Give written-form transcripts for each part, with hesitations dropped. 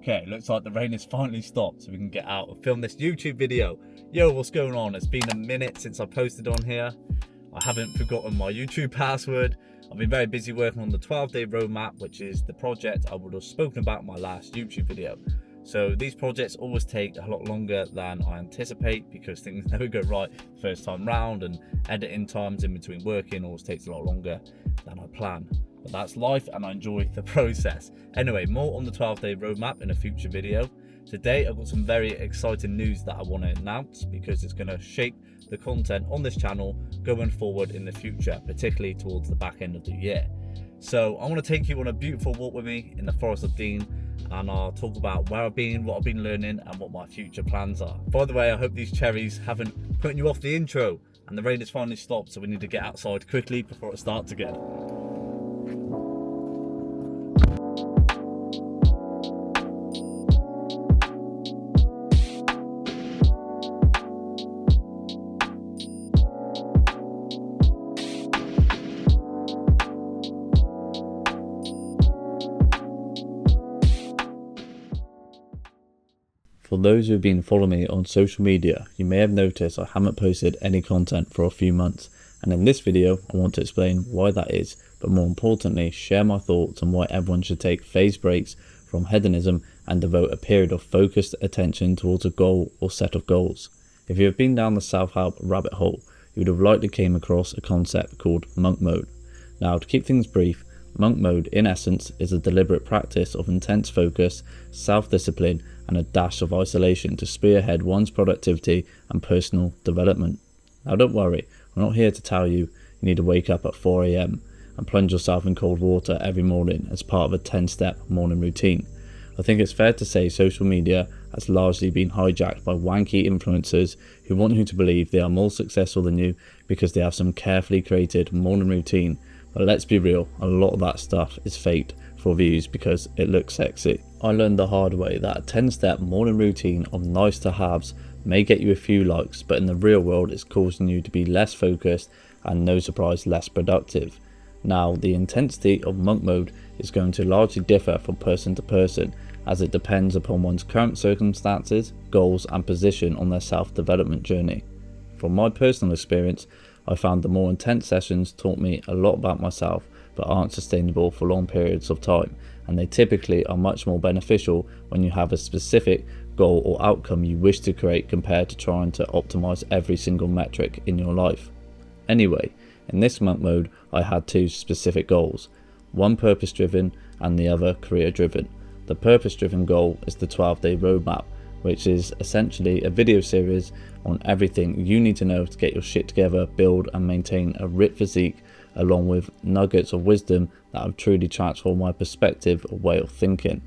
Okay, looks like the rain has finally stopped so we can get out and film this YouTube video. Yo, what's going on? It's been a minute since I posted on here. I haven't forgotten my YouTube password. I've been very busy working on the 12-day roadmap, which is the project I would have spoken about in my last YouTube video. So these projects always take a lot longer than I anticipate because things never go right the first time round, and editing times in between working always takes a lot longer than I plan. But that's life and I enjoy the process. Anyway, more on the 12-day roadmap in a future video. Today I've got some very exciting news that I want to announce because it's going to shape the content on this channel going forward in the future, particularly towards the back end of the year. So I want to take you on a beautiful walk with me in the Forest of Dean, and I'll talk about where I've been, what I've been learning and what my future plans are. By the way, I hope these cherries haven't put you off the intro, and the rain has finally stopped, so we need to get outside quickly before it starts again. For those who have been following me on social media, you may have noticed I haven't posted any content for a few months, and in this video I want to explain why that is, but more importantly share my thoughts on why everyone should take phased breaks from hedonism and devote a period of focused attention towards a goal or set of goals. If you have been down the self-help rabbit hole, you would have likely came across a concept called monk mode. Now, to keep things brief, monk mode in essence is a deliberate practice of intense focus, self-discipline and a dash of isolation to spearhead one's productivity and personal development. Now don't worry, I'm not here to tell you need to wake up at 4 AM and plunge yourself in cold water every morning as part of a 10-step morning routine. I think it's fair to say social media has largely been hijacked by wanky influencers who want you to believe they are more successful than you because they have some carefully created morning routine. But let's be real, a lot of that stuff is faked for views because it looks sexy. I learned the hard way that a 10-step morning routine of nice to haves may get you a few likes, but in the real world it's causing you to be less focused and, no surprise, less productive. Now, the intensity of monk mode is going to largely differ from person to person as it depends upon one's current circumstances, goals and position on their self-development journey. From my personal experience, I found the more intense sessions taught me a lot about myself but aren't sustainable for long periods of time, and they typically are much more beneficial when you have a specific goal or outcome you wish to create compared to trying to optimize every single metric in your life. Anyway, in this monk mode I had two specific goals, one purpose driven and the other career driven. The purpose driven goal is the 12-day roadmap, which is essentially a video series on everything you need to know to get your shit together, build and maintain a ripped physique, along with nuggets of wisdom that have truly transformed my perspective or way of thinking.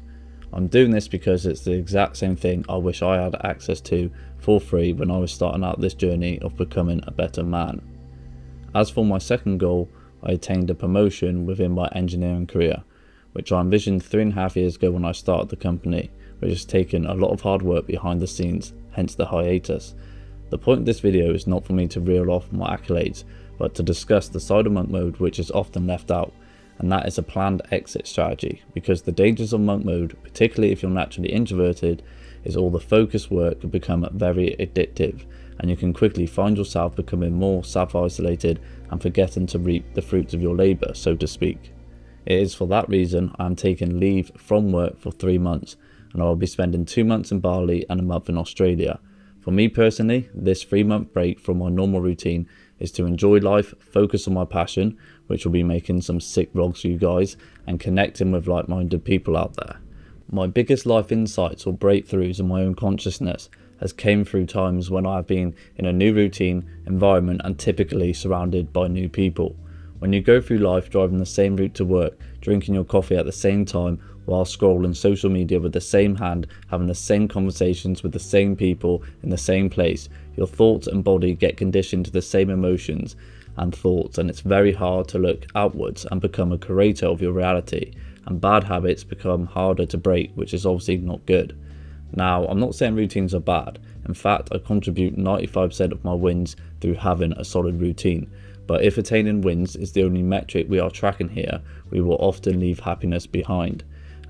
I'm doing this because it's the exact same thing I wish I had access to for free when I was starting out this journey of becoming a better man. As for my second goal, I attained a promotion within my engineering career, which I envisioned 3.5 years ago when I started the company, which has taken a lot of hard work behind the scenes, hence the hiatus. The point of this video is not for me to reel off my accolades, but to discuss the side of monk mode which is often left out, and that is a planned exit strategy, because the dangers of monk mode, particularly if you're naturally introverted, is all the focus work can become very addictive, and you can quickly find yourself becoming more self-isolated and forgetting to reap the fruits of your labour, so to speak. It is for that reason I am taking leave from work for 3 months, and I will be spending 2 months in Bali and a month in Australia. For me personally, this 3-month break from my normal routine is to enjoy life, focus on my passion, which will be making some sick vlogs for you guys, and connecting with like-minded people out there. My biggest life insights or breakthroughs in my own consciousness has came through times when I have been in a new routine, environment and typically surrounded by new people. When you go through life driving the same route to work, drinking your coffee at the same time, while scrolling social media with the same hand, having the same conversations with the same people in the same place, your thoughts and body get conditioned to the same emotions and thoughts, and it's very hard to look outwards and become a creator of your reality, and bad habits become harder to break, which is obviously not good. Now, I'm not saying routines are bad. In fact, I contribute 95% of my wins through having a solid routine. But if attaining wins is the only metric we are tracking here, we will often leave happiness behind.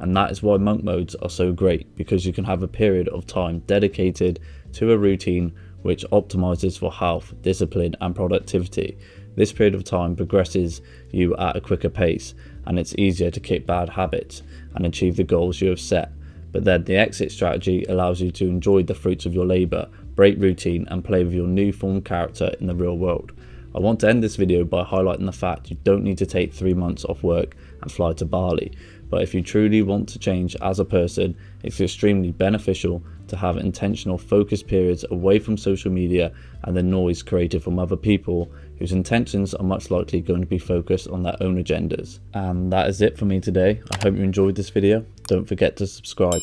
And that is why monk modes are so great, because you can have a period of time dedicated to a routine which optimizes for health, discipline and productivity. This period of time progresses you at a quicker pace, and it's easier to kick bad habits and achieve the goals you have set. But then the exit strategy allows you to enjoy the fruits of your labour, break routine and play with your new formed character in the real world. I want to end this video by highlighting the fact you don't need to take 3 months off work and fly to Bali, but if you truly want to change as a person, it's extremely beneficial to have intentional focused periods away from social media and the noise created from other people whose intentions are much likely going to be focused on their own agendas. And that is it for me today. I hope you enjoyed this video. Don't forget to subscribe.